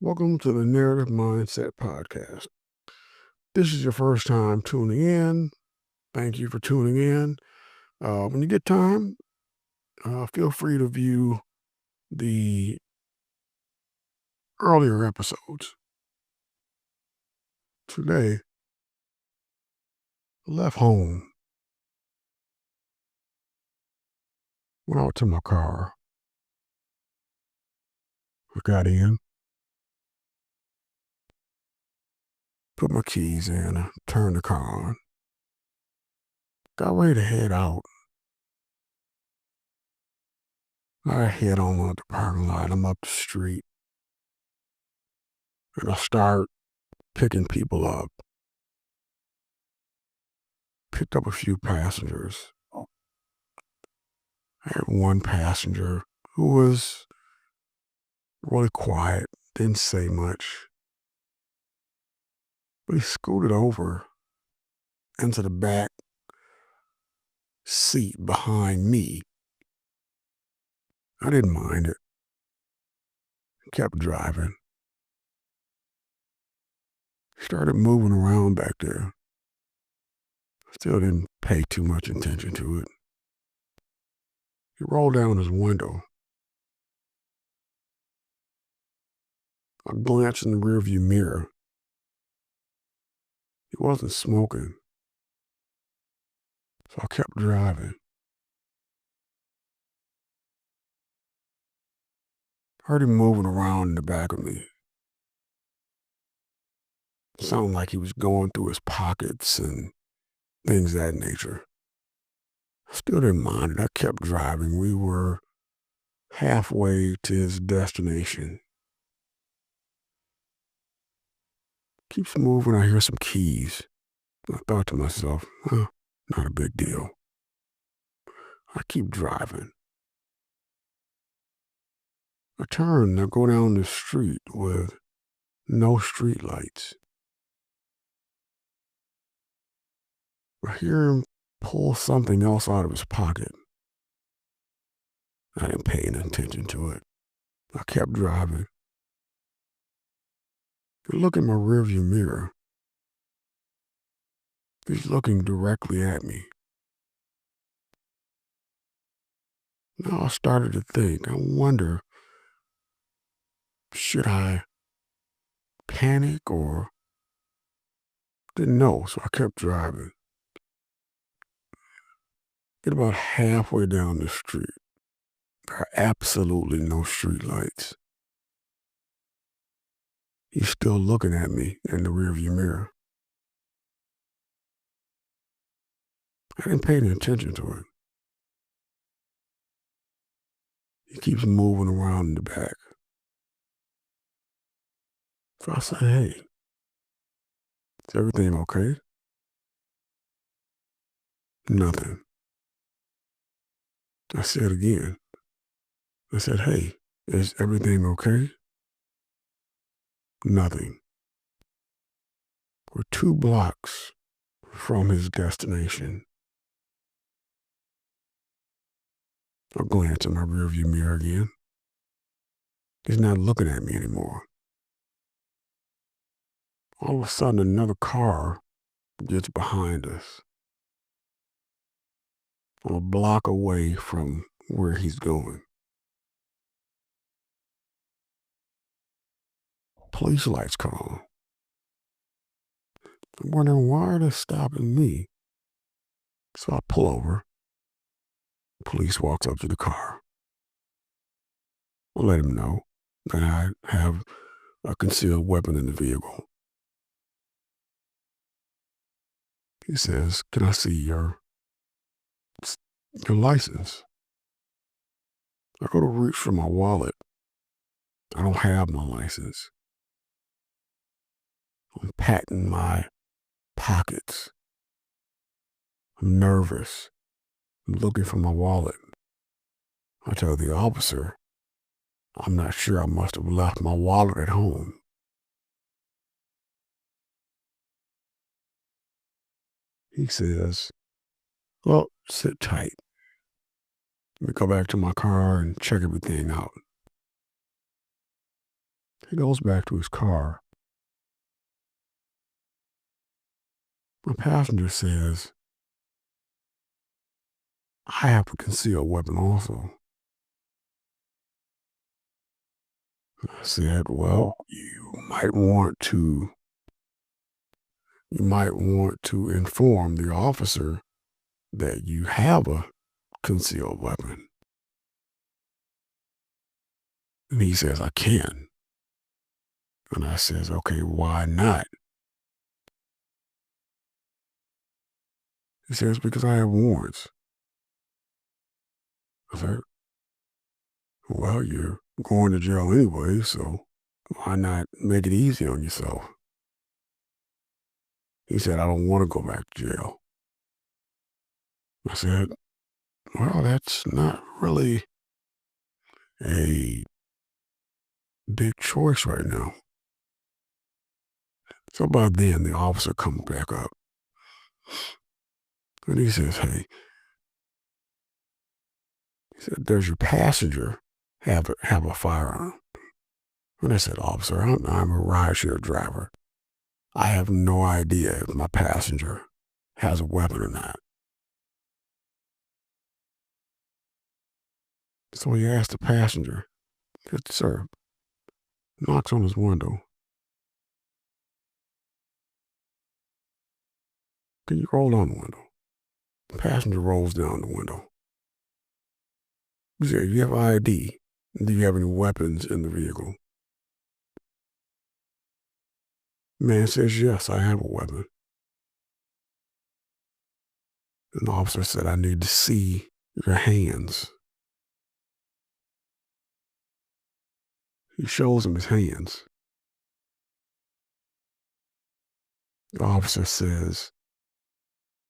Welcome to the Narrative Mindset Podcast. This is your first time tuning in. Thank you for tuning in. When you get time, feel free to view the earlier episodes. Today, I left home, went out to my car. I got in, put my keys in, turned the car on, got ready to head out. I head on out the parking lot. I'm up the street, and I start picking people up. Picked up a few passengers. I had one passenger who was really quiet, didn't say much, but he scooted over into the back seat behind me. I didn't mind it. Kept driving. Started moving around back there. Still didn't pay too much attention to it. He rolled down his window. I glanced in the rearview mirror. He wasn't smoking. So I kept driving. Heard him moving around in the back of me. Sounded like he was going through his pockets and things of that nature. I still didn't mind it. I kept driving. We were halfway to his destination. Keeps moving. I hear some keys. I thought to myself, not a big deal. I keep driving. I turn. I go down the street with no street lights. I hear him pull something else out of his pocket. I didn't pay any attention to it. I kept driving. I look in my rearview mirror. He's looking directly at me. Now I started to think, I wonder, should I panic or didn't know, so I kept driving. Get about halfway down the street. There are absolutely no street lights. He's still looking at me in the rearview mirror. I didn't pay any attention to it. He keeps moving around in the back. So I said, hey, is everything okay? Nothing. I said again. I said, hey, is everything okay? Nothing. We're 2 blocks from his destination. I glance in my rearview mirror again. He's not looking at me anymore. All of a sudden, another car gets behind us. A block away from where he's going. Police lights come on. I'm wondering why are they stopping me? So I pull over. Police walks up to the car. I let him know that I have a concealed weapon in the vehicle. He says, can I see your license? I go to reach for my wallet. I don't have my license. I'm patting my pockets. I'm nervous. I'm looking for my wallet. I tell the officer, I'm not sure, I must have left my wallet at home. He says, well, sit tight. Let me go back to my car and check everything out. He goes back to his car. My passenger says, I have a concealed weapon also. I said, well, you might want to inform the officer that you have a concealed weapon. And he says, I can. And I says, okay, why not? He says, because I have warrants. I said, well, you're going to jail anyway, so why not make it easy on yourself? He said, I don't want to go back to jail. I said, well, that's not really a big choice right now. So about then, the officer comes back up and he says, hey, he said, does your passenger have a firearm? And I said, officer, I'm a rideshare driver. I have no idea if my passenger has a weapon or not. So he asked the passenger, good sir, knocks on his window. Can you roll down the window? The passenger rolls down the window. He said, you have ID? Do you have any weapons in the vehicle? Man says, yes, I have a weapon. And the officer said, I need to see your hands. He shows him his hands. The officer says,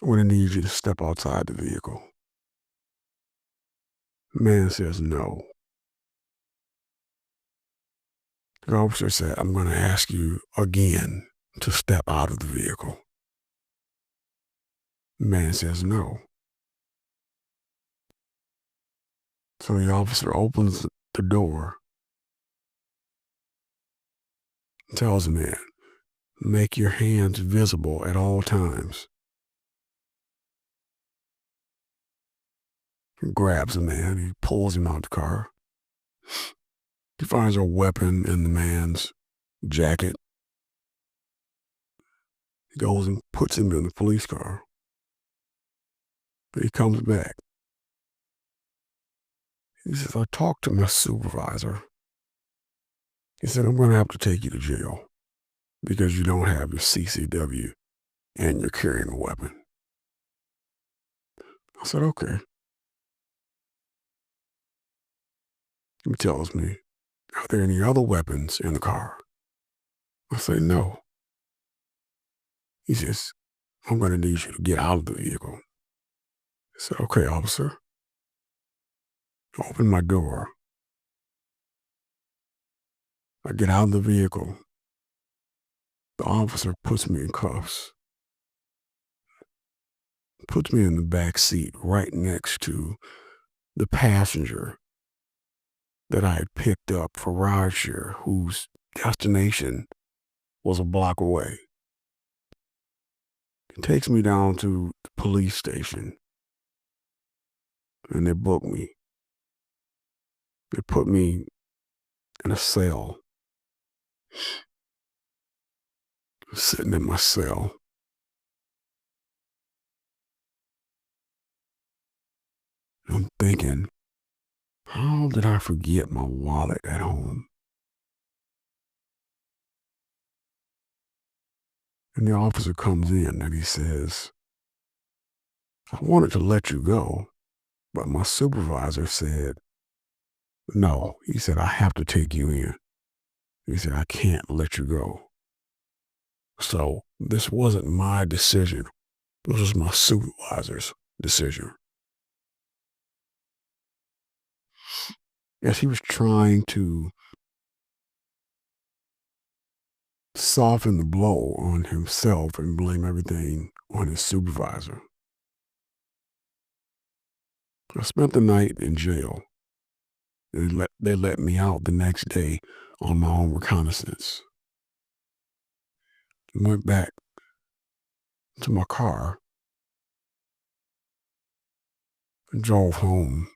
I'm going to need you to step outside the vehicle. Man says, no. The officer said, I'm going to ask you again to step out of the vehicle. Man says, no. So the officer opens the door, tells the man, make your hands visible at all times. He grabs the man, he pulls him out of the car. He finds a weapon in the man's jacket. He goes and puts him in the police car. He comes back. He says, I talked to my supervisor. He said, I'm going to have to take you to jail because you don't have your CCW and you're carrying a weapon. I said, okay. He tells me, are there any other weapons in the car? I say, no. He says, I'm going to need you to get out of the vehicle. I said, okay, officer. Open my door. I get out of the vehicle. The officer puts me in cuffs. Puts me in the back seat right next to the passenger that I had picked up for rideshare, whose destination was a block away. He takes me down to the police station, and they book me. They put me in a cell, sitting in my cell. I'm thinking, how did I forget my wallet at home? And the officer comes in and he says, I wanted to let you go, but my supervisor said, no. He said, I have to take you in. He said, I can't let you go. So this wasn't my decision. This was my supervisor's decision. Yes, he was trying to soften the blow on himself and blame everything on his supervisor. I spent the night in jail. They let me out the next day on my own reconnaissance. Went back to my car and drove home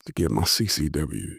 to get my CCW.